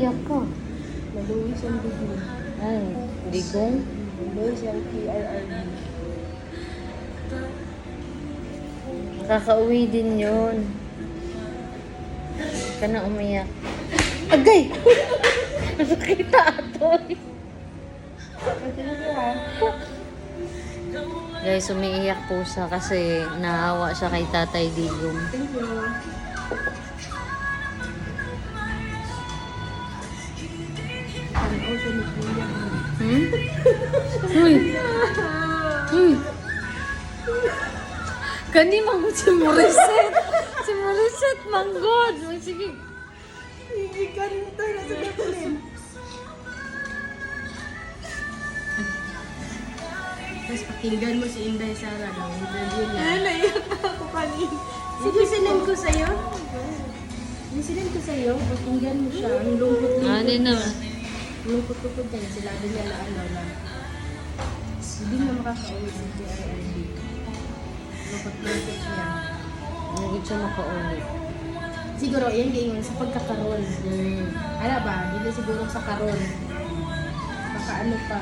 umiyak ka? Maluwis ang dugo. Ay, digong. Maluwis ang PRRD. Kakauwi din yun. Ka na umiyak. Agay! Nakita atoy. Guys, umiiyak po siya kasi naawa siya kay Tatay Digong. Thank you. Ano siya ni Kuya? Hmm? Uy! Uy! Kani mang si Morissette. Si Morissette manggod. Sige. Hindi ka rin tayo sa gasolin. Tapos pakinggan mo si Inday Sara daw. Interview niya. Ay, naiyak ako kanina. Sige, sinend ko sa'yo. Sinend ko sa'yo. Pakinggan mo siya. Ang lungkot-lungkot. Ano na? Lungkot-lungkot niya. Sila din niya na hindi na makakauwi sa PRRD. Lungkot-lungkot niya. Nagig siya makaulit. Siguro, yan ganyan sa pagkakaroon. Hmm. Ano ba? Hindi siguro sa karon. Baka ano pa.